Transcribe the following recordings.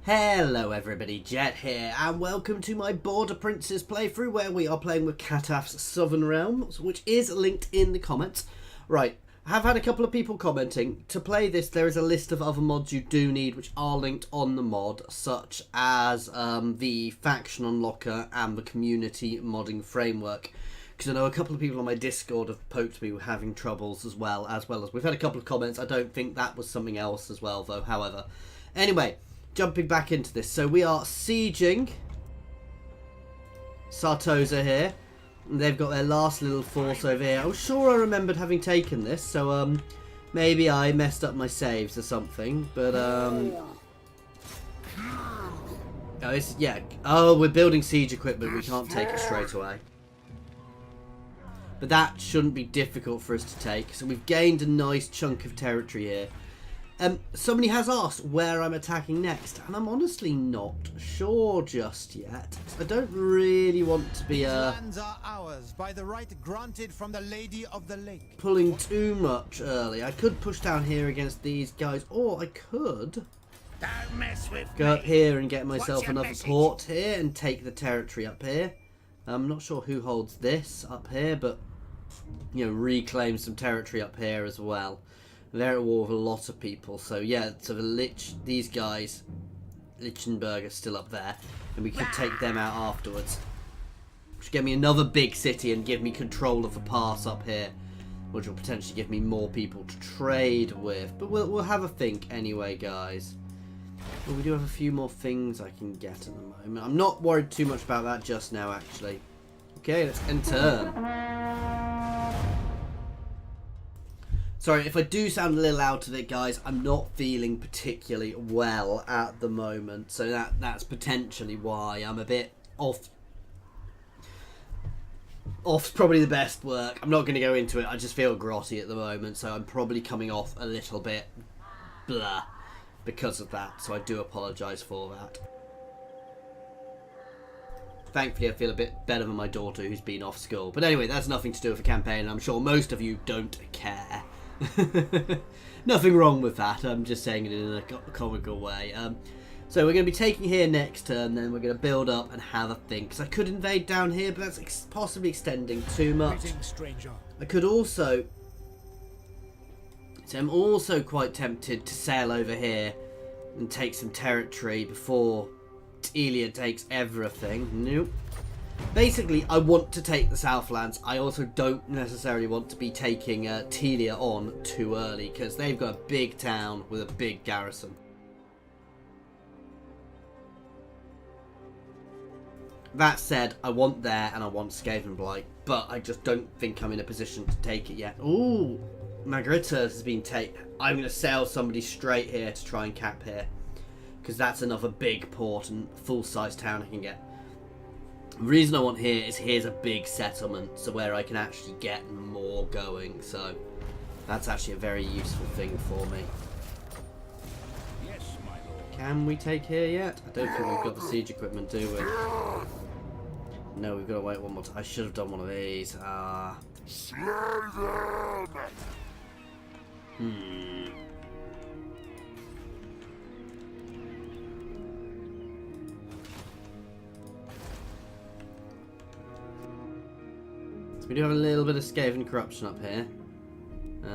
Hello everybody, Jet here, and welcome to my Border Princes playthrough where we are playing with Cataph's Southern Realms, which is linked in the comments. Right, I have had a couple of people commenting. To play this, there is a list of other mods you do need, which are linked on the mod, such as the Faction Unlocker and the Community Modding Framework. Because I know a couple of people on my Discord have poked me with having troubles as well as we've had a couple of comments. I don't think that was something else as well, though, however. Anyway, jumping back into this. So we are sieging Sartosa here. And they've got their last little force over here. I'm sure I remembered having taken this, so maybe I messed up my saves or something. But oh, we're building siege equipment. We can't take it straight away. But that shouldn't be difficult for us to take. So we've gained a nice chunk of territory here. Somebody has asked where I'm attacking next, and I'm honestly not sure just yet. I don't really want to be lands are ours by the right granted from the Lady of the Lake. Pulling too much early. I could push down here against these guys, or I could Don't mess with go me. up here and get myself your another message? port here and take the territory up here. I'm not sure who holds this up here, but you know, reclaim some territory up here as well. They're at war with a lot of people, so yeah, so these guys, Lichtenberg, are still up there, and we could take them out afterwards. Which will get me another big city and give me control of the pass up here, which will potentially give me more people to trade with. But we'll have a think anyway, guys. Well, we do have a few more things I can get at the moment. I'm not worried too much about that just now, actually. Okay, let's end turn. Sorry, if I do sound a little out of it, guys, I'm not feeling particularly well at the moment. So that's potentially why I'm a bit off. Off's probably the best work. I'm not going to go into it. I just feel grotty at the moment. So I'm probably coming off a little bit blah because of that. So I do apologise for that. Thankfully, I feel a bit better than my daughter who's been off school. But anyway, that's nothing to do with the campaign. I'm sure most of you don't care. Nothing wrong with that. I'm just saying it in a comical way. So we're going to be taking here next turn, then we're going to build up and have a think. Because I could invade down here, but that's possibly extending too much. I could also... So I'm also quite tempted to sail over here and take some territory before Telia takes everything. Nope. Basically, I want to take the Southlands. I also don't necessarily want to be taking Telia on too early, because they've got a big town with a big garrison. That said, I want there and I want Skavenblight, but I just don't think I'm in a position to take it yet. Ooh, Margarita has been taken. I'm going to sail somebody straight here to try and cap here, because that's another big port and full-size town I can get. The reason I want here is here's a big settlement, so where I can actually get more going. So that's actually a very useful thing for me. Yes, my lord. Can we take here yet? I don't think we've got the siege equipment, do we? No, we've got to wait one more time. I should have done one of these. We do have a little bit of Skaven corruption up here. I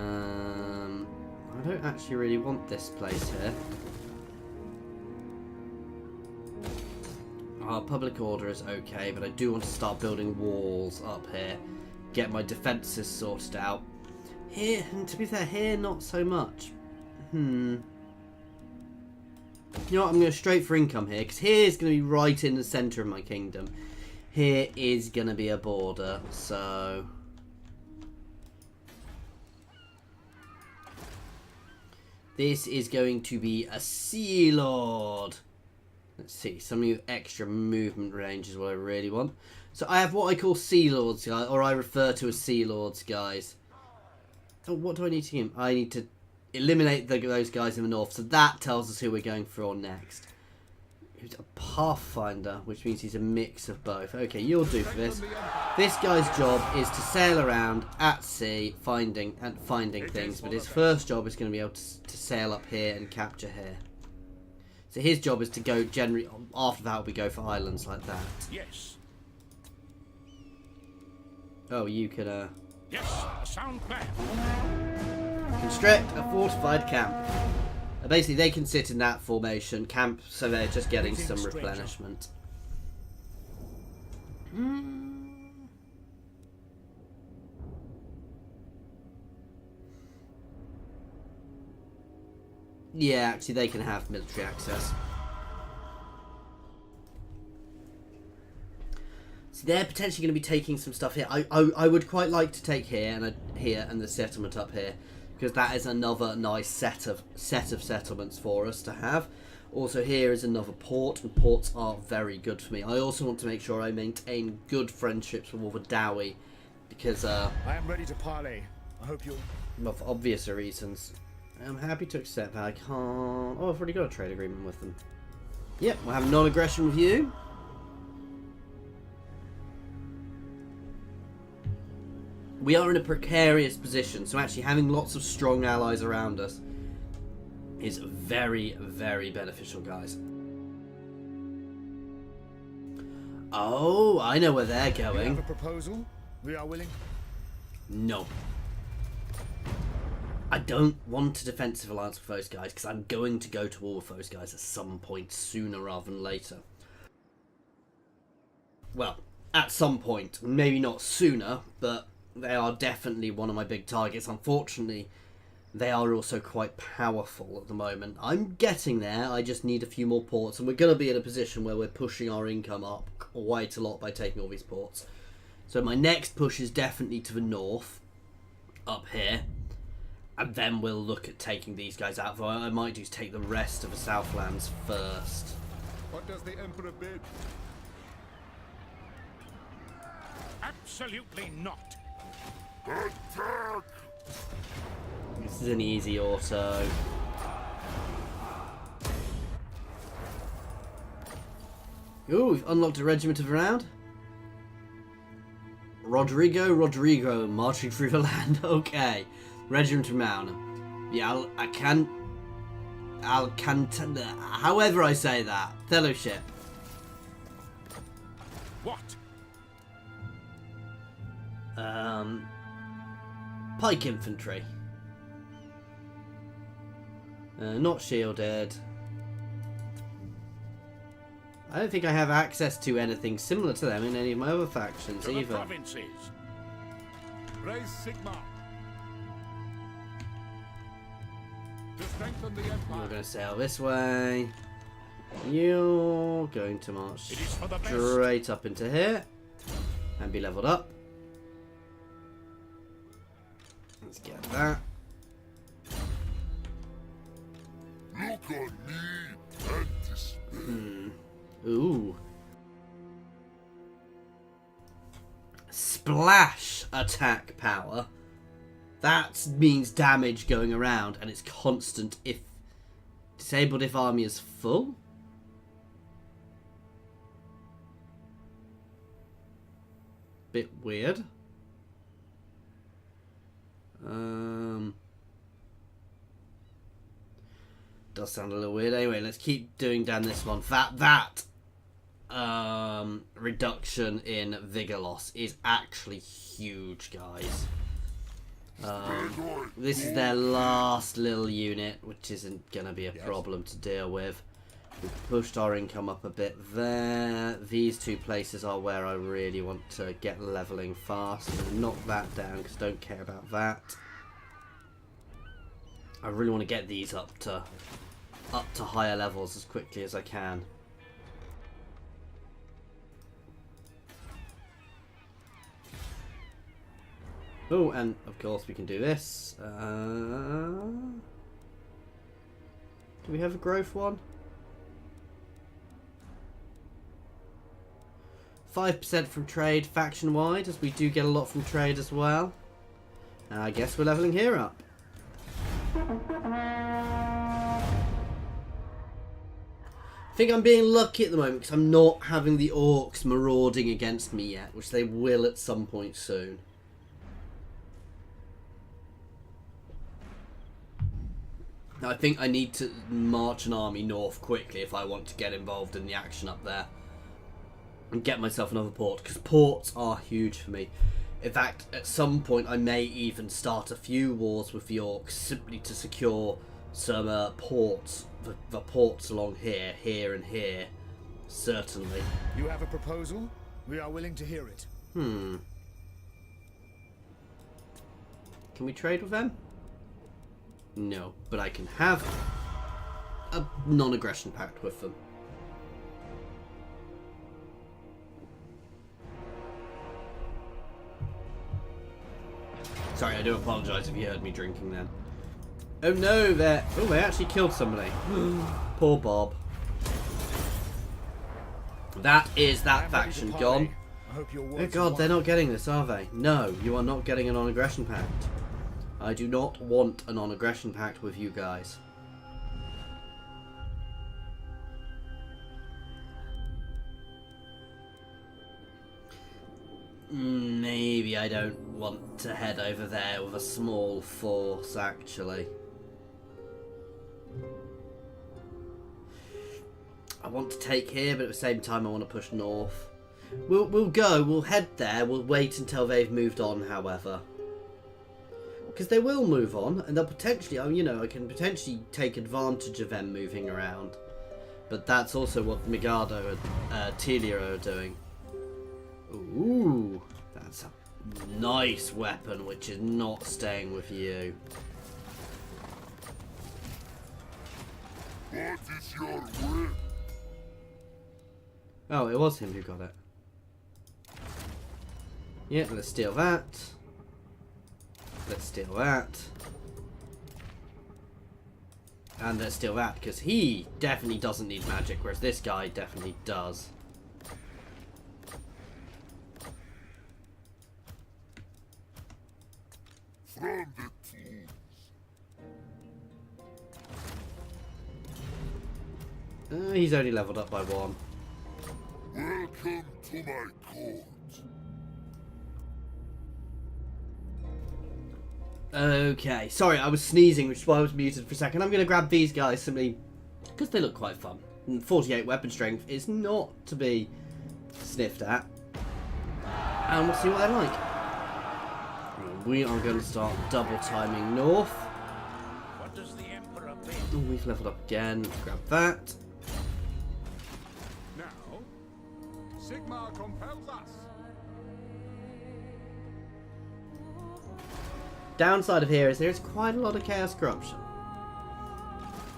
don't actually really want this place here. Our public order is okay, but I do want to start building walls up here. Get my defences sorted out. Here, and to be fair, here not so much. You know what, I'm going to straight for income here, because here's going to be right in the centre of my kingdom. Here is going to be a border, so... This is going to be a Sea Lord. Let's see, somebody with extra movement range is what I really want. So I have what I call Sea Lords, guys, or I refer to as Sea Lords, guys. Oh, what do I need to do? I need to eliminate those guys in the north, so that tells us who we're going for next. Who's a Pathfinder, which means he's a mix of both. Okay, you'll do for this. This guy's job is to sail around at sea, finding things, but his first job is going to be able to sail up here and capture here. So his job is to go generally, after that we go for islands like that. Yes. Oh, you can Yes, a sound plan. construct a fortified camp. Basically, they can sit in that formation camp, so they're just getting some replenishment. Yeah, actually, they can have military access. So they're potentially going to be taking some stuff here. I would quite like to take here and the settlement up here, because that is another nice set of settlements for us to have. Also, here is another port, and ports are very good for me. I also want to make sure I maintain good friendships with all the Dowie, because I am ready to parley. I hope you'll... well, for obvious reasons. I'm happy to accept that. I can't... oh, I've already got a trade agreement with them. Yep, we'll have non-aggression with you. We are in a precarious position, so actually having lots of strong allies around us is very, very beneficial, guys. Oh, I know where they're You have going. a proposal? We are willing. No. I don't want a defensive alliance with those guys, because I'm going to go to war with those guys at some point sooner rather than later. Well, at some point. Maybe not sooner, but they are definitely one of my big targets. Unfortunately, they are also quite powerful at the moment. I'm getting there. I just need a few more ports, and we're going to be in a position where we're pushing our income up quite a lot by taking all these ports. So my next push is definitely to the north, up here, and then we'll look at taking these guys out. What I might do is take the rest of the Southlands first. What does the Emperor bid? Absolutely not. Attack! This is an easy auto. Ooh, we've unlocked a regiment of round. Rodrigo, marching through the land. Okay. Regiment of Maun. Yeah, however I say that. Fellowship. What? Pike infantry. Not shielded. I don't think I have access to anything similar to them in any of my other factions To the either. provinces. Raise Sigma. To strengthen the You're Empire. going to sail this way. You're going to march It is for the best. straight up into here and be leveled up. Let's get that. Look on me and despair. Ooh. Splash attack power. That means damage going around, and it's constant if disabled if army is full. Bit weird. Does sound a little weird. Anyway, let's keep doing down this one. That reduction in vigor loss is actually huge, guys. This is their last little unit, which isn't gonna be a problem to deal with. We've pushed our income up a bit there. These two places are where I really want to get leveling fast. I'm gonna knock that down because I don't care about that. I really want to get these up to higher levels as quickly as I can. Oh, and of course we can do this. Do we have a growth one? 5% from trade faction-wide, as we do get a lot from trade as well. And I guess we're leveling here up. I think I'm being lucky at the moment because I'm not having the orcs marauding against me yet, which they will at some point soon. I think I need to march an army north quickly if I want to get involved in the action up there. And get myself another port, because ports are huge for me. In fact, at some point I may even start a few wars with the Orcs simply to secure some ports, the ports along here, and here. Certainly. You have a proposal? We are willing to hear it. Can we trade with them? No, but I can have a non-aggression pact with them. Sorry, I do apologise if you heard me drinking then. Oh no, they actually killed somebody. Poor Bob. That is that faction gone. Oh god, they're not getting this, are they? No, you are not getting a non-aggression pact. I do not want a non-aggression pact with you guys. Maybe I don't want to head over there with a small force, actually. I want to take here, but at the same time I want to push north. We'll head there. We'll wait until they've moved on, however. Because they will move on, and they'll potentially, you know, I can potentially take advantage of them moving around. But that's also what Migado and Telia are doing. Ooh, that's a nice weapon, which is not staying with you. What is your will? Oh, it was him who got it. Yeah, let's steal that. Let's steal that. And let's steal that, because he definitely doesn't need magic, whereas this guy definitely does. From the tombs. He's only leveled up by 1. Welcome to my court. Okay, sorry, I was sneezing, which is why I was muted for a second. I'm going to grab these guys simply because they look quite fun. And 48 weapon strength is not to be sniffed at. And we'll see what they're like. We are going to start double timing north. What does the Emperor bid? Oh, we've leveled up again. Grab that. Now, Sigmar compels us. Downside of here is there's quite a lot of chaos corruption.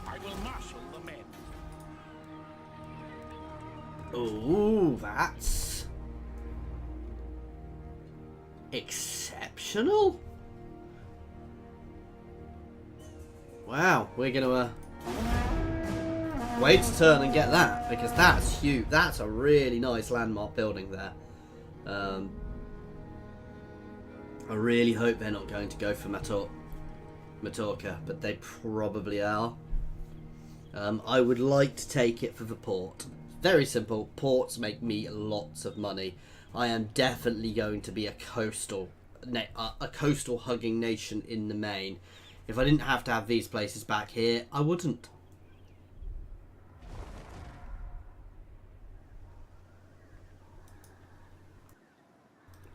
I will marshal the men. Ooh, that's exceptional. Wow, we're gonna wait to turn and get that, because that's huge. That's a really nice landmark building there. I really hope they're not going to go for Matorka, but they probably are. I would like to take it for the port. Very simple. Ports make me lots of money. I am definitely going to be a coastal hugging nation in the main. If I didn't have to have these places back here, I wouldn't.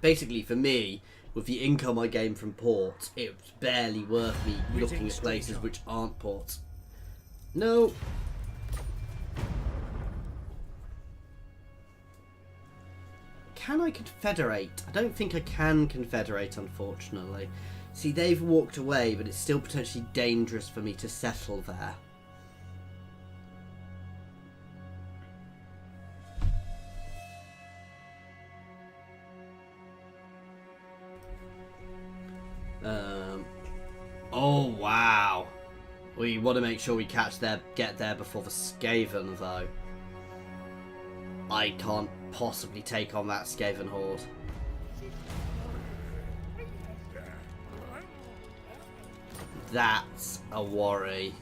Basically, for me, with the income I gain from ports, it's barely worth me looking at places which aren't ports. No. Can I confederate? I don't think I can confederate, unfortunately. See, they've walked away, but it's still potentially dangerous for me to settle there. Oh wow! We want to make sure we get there before the Skaven, though. I can't possibly take on that Skaven horde. That's a worry.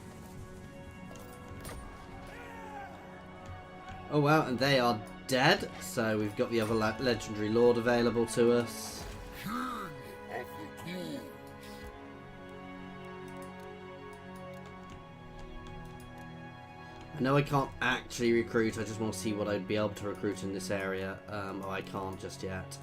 Oh wow, and they are dead, so we've got the other legendary lord available to us. King of the Ghouls. I know I can't actually recruit, I just want to see what I'd be able to recruit in this area. Oh, I can't just yet.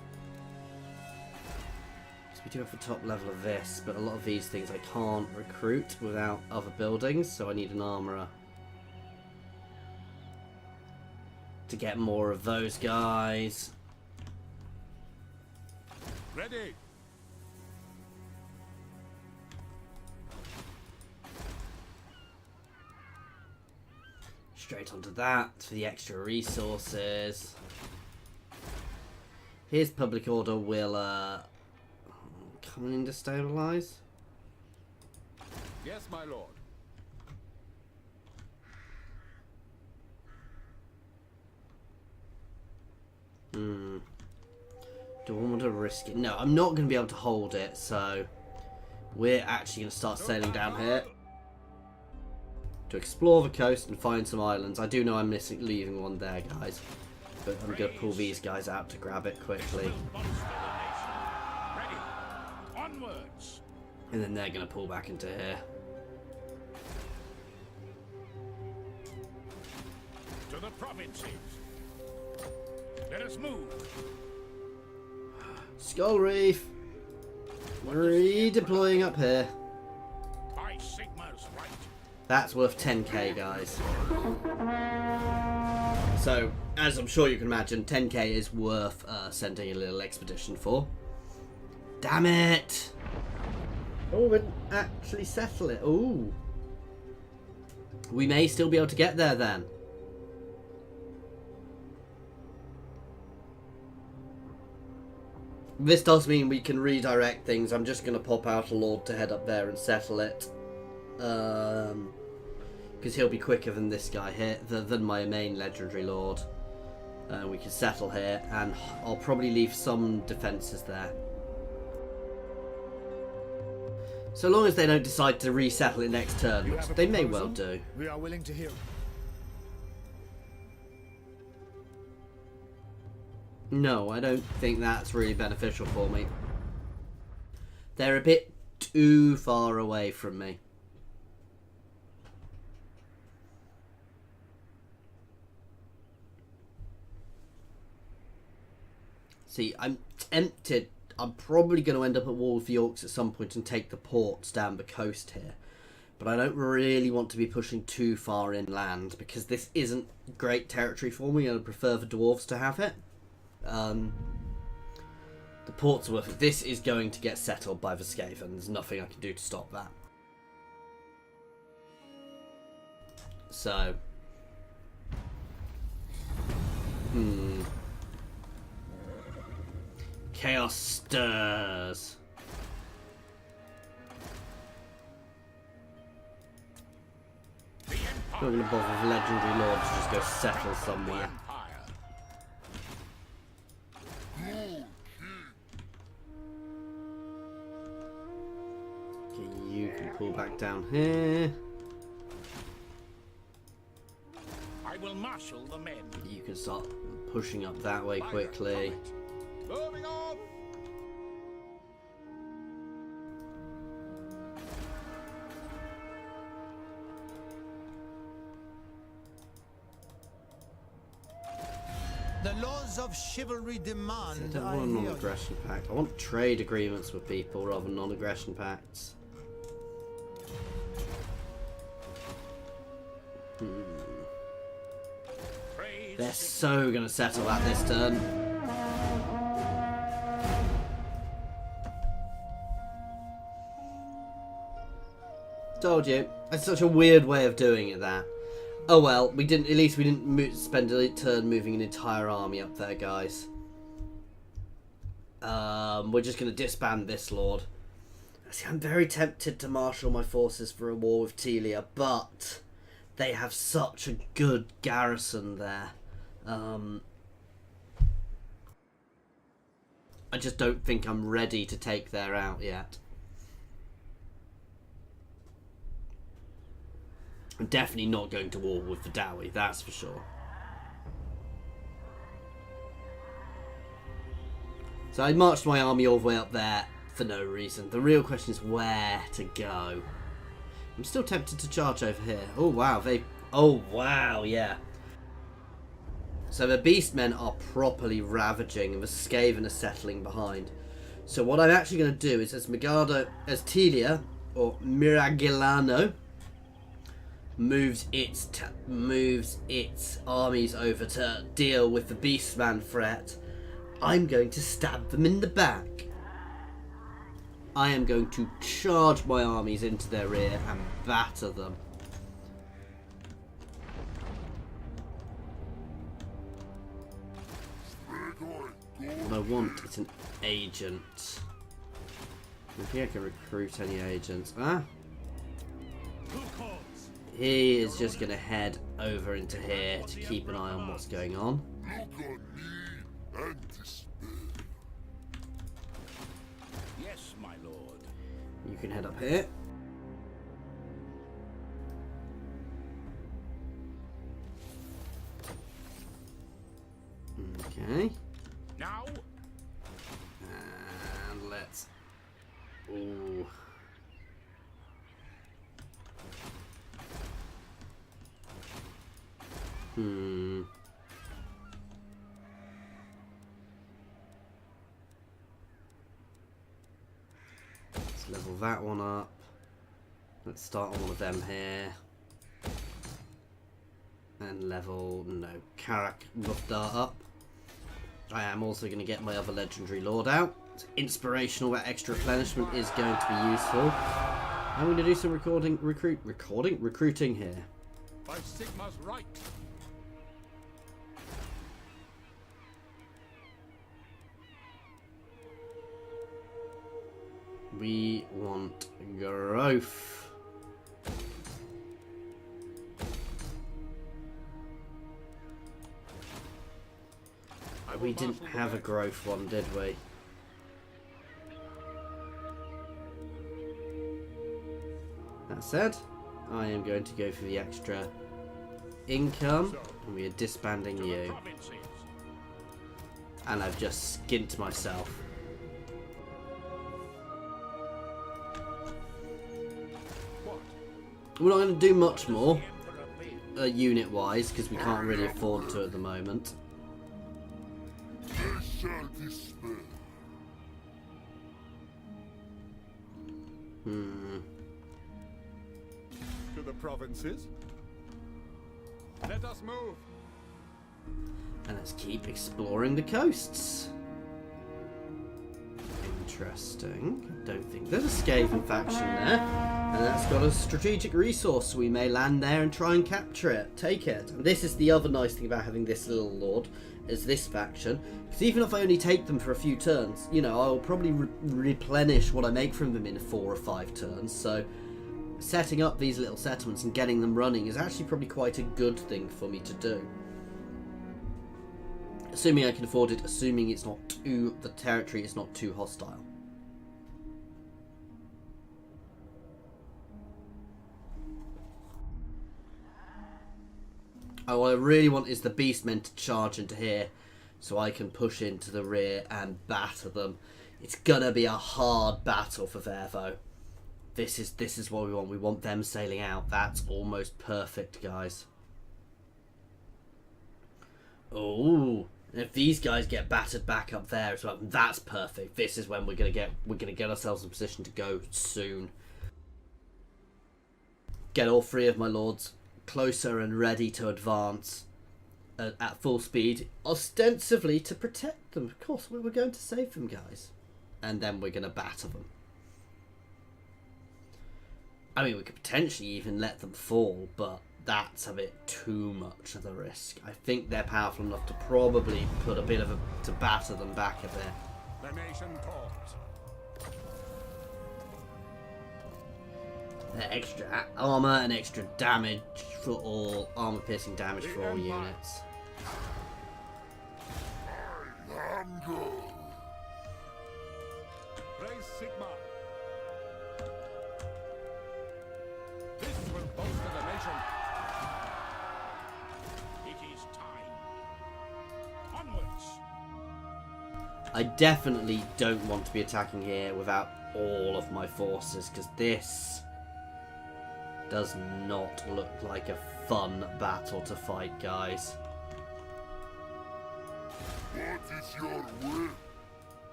Because we do have the top level of this, but a lot of these things I can't recruit without other buildings, so I need an armourer to get more of those guys. Ready. Straight onto that for the extra resources. Here's public order will come in to stabilize. Yes, my lord. Do I want to risk it? No, I'm not going to be able to hold it, so we're actually going to start sailing down here to explore the coast and find some islands. I do know I'm leaving one there, guys, but I'm going to pull these guys out to grab it quickly. And then they're going to pull back into here. To the provinces. Let us move. Skull Reef! Redeploying up here. By Sigma's right. That's worth 10k, guys. So, as I'm sure you can imagine, 10k is worth sending a little expedition for. Damn it! Oh, we didn't actually settle it. Ooh. We may still be able to get there then. This does mean we can redirect things. I'm just going to pop out a lord to head up there and settle it. Because he'll be quicker than this guy here, than my main legendary lord. We can settle here, and I'll probably leave some defences there. So long as they don't decide to resettle it next turn, which they may well do. We are willing to hear. No, I don't think that's really beneficial for me. They're a bit too far away from me. See, I'm tempted. I'm probably going to end up at war with the Orcs at some point and take the ports down the coast here. But I don't really want to be pushing too far inland because this isn't great territory for me. I'd prefer the dwarves to have it. The ports are worth it. This is going to get settled by the Skaven. There's nothing I can do to stop that. So... Chaos stirs. Not going to bother with legendary lords to just go settle somewhere. Okay, you can pull back down here. I will marshal the men. You can start pushing up that way quickly. Moving on. The laws of chivalry demand. I don't want a non-aggression pact. I want trade agreements with people rather than non-aggression pacts. They're so going to settle that this turn. Told you. That's such a weird way of doing it, that. Oh well, we didn't. At least we didn't spend a turn moving an entire army up there, guys. We're just going to disband this lord. See, I'm very tempted to marshal my forces for a war with Telia, but they have such a good garrison there. I just don't think I'm ready to take their out yet. I'm definitely not going to war with the Dowie, that's for sure. So I marched my army all the way up there for no reason. The real question is where to go. I'm still tempted to charge over here. Oh wow, they Oh, wow, yeah. So the Beastmen are properly ravaging and the Skaven are settling behind. So what I'm actually going to do is, as Telia, or Miragellano, moves its armies over to deal with the Beastman threat, I'm going to stab them in the back. I am going to charge my armies into their rear and batter them. What I want is an agent. I think I can recruit any agents. Ah? He is just going to head over into here to keep an eye on what's going on. Yes, my lord. You can head up here. Okay. Now? And let's... Ooh. Let's level that one up. Let's start on one of them here. And level, no, Karak Mufdar up. I am also going to get my other legendary lord out. It's inspirational, that extra replenishment is going to be useful. I'm going to do some recruiting here. By Sigma's right. We want growth. We didn't have a growth one, did we? That said, I am going to go for the extra income, and we are disbanding you. And I've just skint myself. We're not going to do much more, unit-wise, because we can't really afford to at the moment. To the provinces. Let us move. And let's keep exploring the coasts. Interesting. I don't think there's a Skaven faction there. And that's got a strategic resource. We may land there and try and capture it. Take it. And this is the other nice thing about having this little lord, is this faction. Because even if I only take them for a few turns, you know, I'll probably replenish what I make from them in 4 or 5 turns. So setting up these little settlements and getting them running is actually probably quite a good thing for me to do. Assuming I can afford it, assuming it's not too, the territory is not too hostile. Oh, what I really want is the beastmen to charge into here so I can push into the rear and batter them. It's gonna be a hard battle for Vervo. This is what we want. We want them sailing out. That's almost perfect, guys. Oh, and if these guys get battered back up there as well, that's perfect. This is when we're gonna get ourselves in a position to go soon. Get all 3 of my lords closer and ready to advance at full speed, ostensibly to protect them. Of course, we were going to save them, guys, and then we're gonna batter them. I mean, we could potentially even let them fall, but that's a bit too much of the risk. I think they're powerful enough to probably put a bit of to batter them back a bit. The nation calls. Extra armor and extra damage for all armor-piercing damage for all units. Praise Sigma. This will bolster the nation. It is time. Onwards. I definitely don't want to be attacking here without all of my forces, because this does not look like a fun battle to fight, guys. What is your will?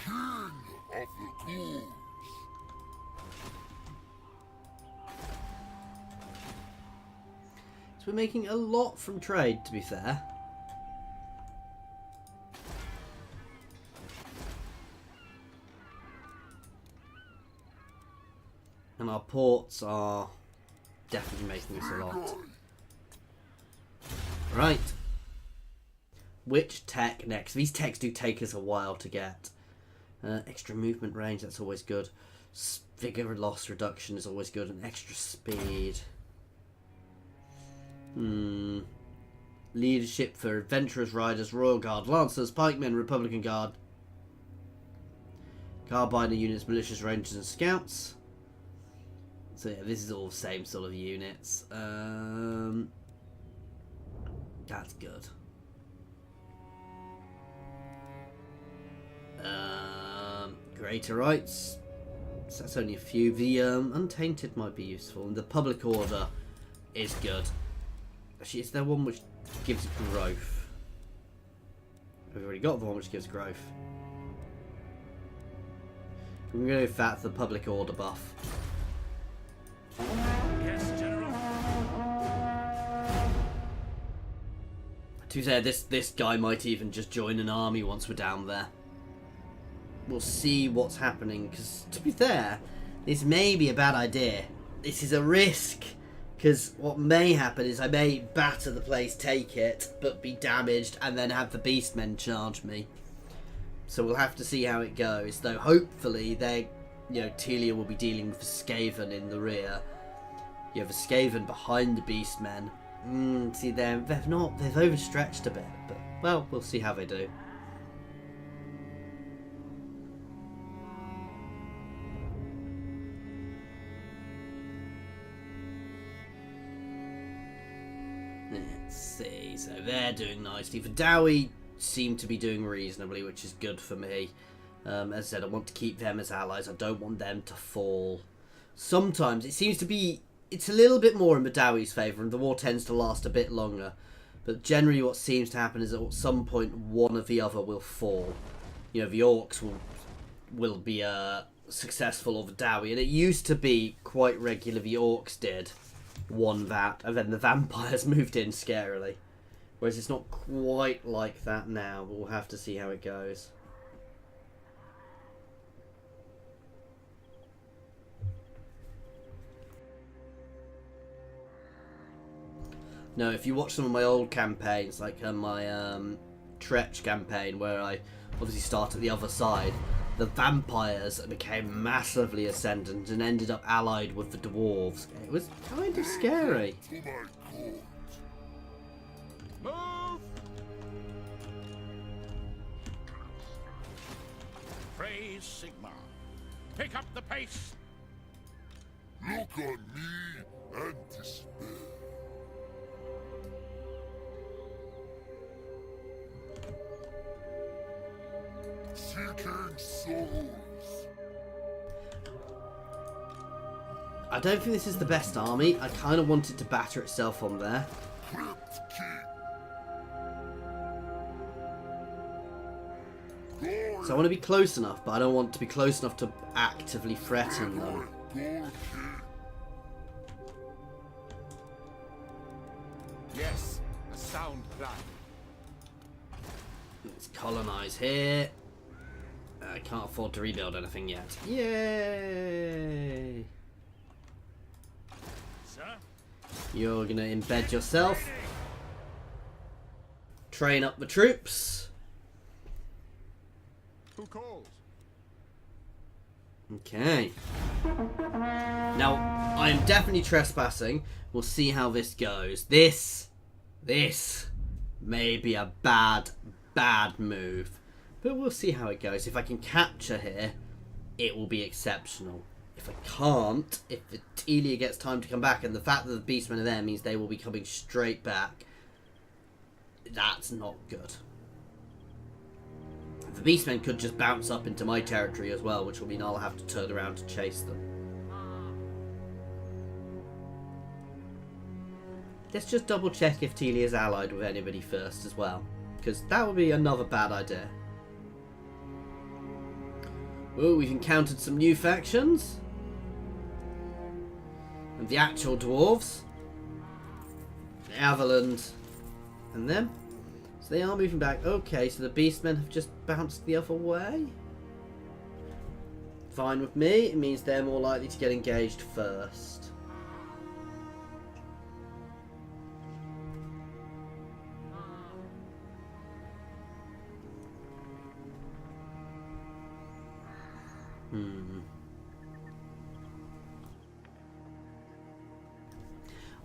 King of the ghouls. So we're making a lot from trade, to be fair. And our ports are definitely making us a lot. Right. Which tech next? These techs do take us a while to get. Extra movement range, that's always good. Vigor loss reduction is always good. And extra speed. Leadership for adventurers, riders, royal guard, lancers, pikemen, republican guard. Carbiner units, militias, rangers and scouts. So yeah, this is all the same sort of units. That's good. Greater rights. So that's only a few. The untainted might be useful, and the public order is good. Actually, is there one which gives growth? We've already got the one which gives growth. We're going to go with that for the public order buff. Yes, General. To be fair, this guy might even just join an army once we're down there. We'll see what's happening, because to be fair, this may be a bad idea. This is a risk, because what may happen is I may batter the place, take it, but be damaged, and then have the beastmen charge me. So we'll have to see how it goes. Though hopefully they, Telia will be dealing with the Skaven in the rear. You have a Skaven behind the beastmen. See, they've overstretched a bit, but well, we'll see how they do. Let's see. So they're doing nicely. The Dowie seem to be doing reasonably, which is good for me. As I said, I want to keep them as allies. I don't want them to fall. Sometimes it seems to be, it's a little bit more in Madawie's favour, and the war tends to last a bit longer. But generally what seems to happen is that at some point one or the other will fall. The Orcs will be successful over Dowie, and it used to be quite regular. The Orcs won that, and then the vampires moved in scarily. Whereas it's not quite like that now, but we'll have to see how it goes. No, if you watch some of my old campaigns, like my Tretch campaign, where I obviously start at the other side, the vampires became massively ascendant and ended up allied with the dwarves. It was kind of scary. Move! Praise Sigma. Pick up the pace. Look on me and despair. Seeking souls. I don't think this is the best army. I kind of want it to batter itself on there. Crypt King. So I want to be close enough, but I don't want to be close enough to actively threaten them. Yes, a sound plan. Let's colonise here. I can't afford to rebuild anything yet. Yay! Sir? You're going to embed yourself. Train up the troops. Who calls? Okay. Now, I am definitely trespassing. We'll see how this goes. This may be a bad move. But we'll see how it goes. If I can capture here, it will be exceptional. If I can't, if Telia gets time to come back, and the fact that the beastmen are there means they will be coming straight back, that's not good. The beastmen could just bounce up into my territory as well, which will mean I'll have to turn around to chase them. let's just double check if Telia is allied with anybody first as well, because that would be another bad idea. Oh, we've encountered some new factions. And the actual dwarves. The Avaland. And them. So they are moving back. Okay, so the beastmen have just bounced the other way. Fine with me. It means they're more likely to get engaged first.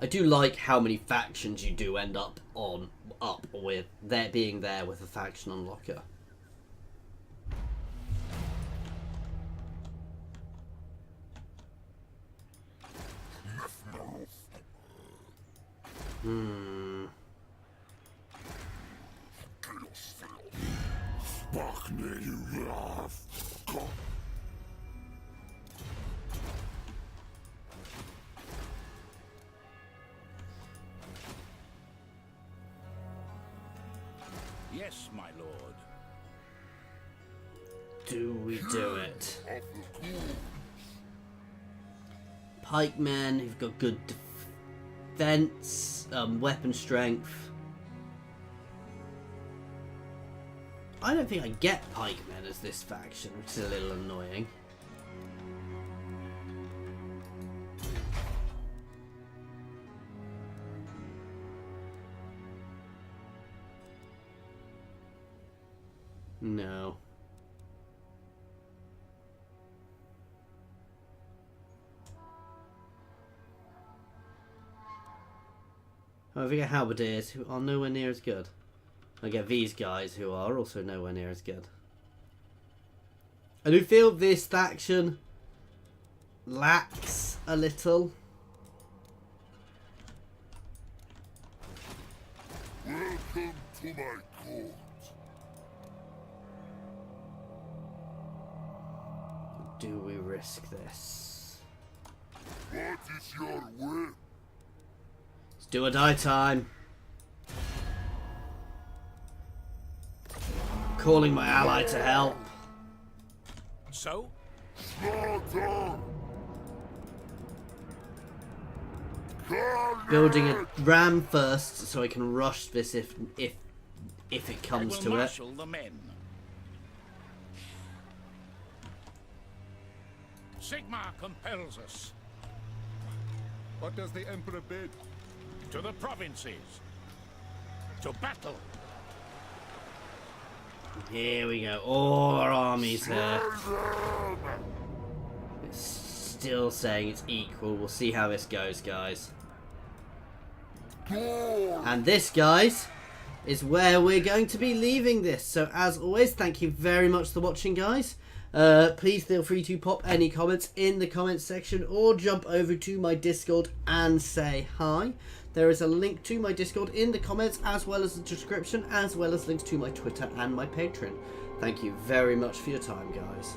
I do like how many factions you do end up with there being there with a faction unlocker. Yes, my lord. Do we do it? Pikemen who've got good defense, weapon strength. I don't think I get pikemen as this faction, which is a little annoying. No. However, I get halberdiers who are nowhere near as good. I get these guys who are also nowhere near as good. I do feel this faction lacks a little. Welcome to my court. Do we risk this? What is your will? Let's do or die time. Calling my ally to help. So? Slaughter! Building a ram first so I can rush this if it comes I will to it. marshal the men. Sigmar compels us. What does the Emperor bid? To the provinces. To battle. Here we go. All our armies here. It's still saying it's equal. We'll see how this goes, guys. And this, guys, is where we're going to be leaving this. So, as always, thank you very much for watching, guys. Please feel free to pop any comments in the comments section or jump over to my Discord and say hi. There is a link to my Discord in the comments as well as the description, as well as links to my Twitter and my Patreon. Thank you very much for your time, guys.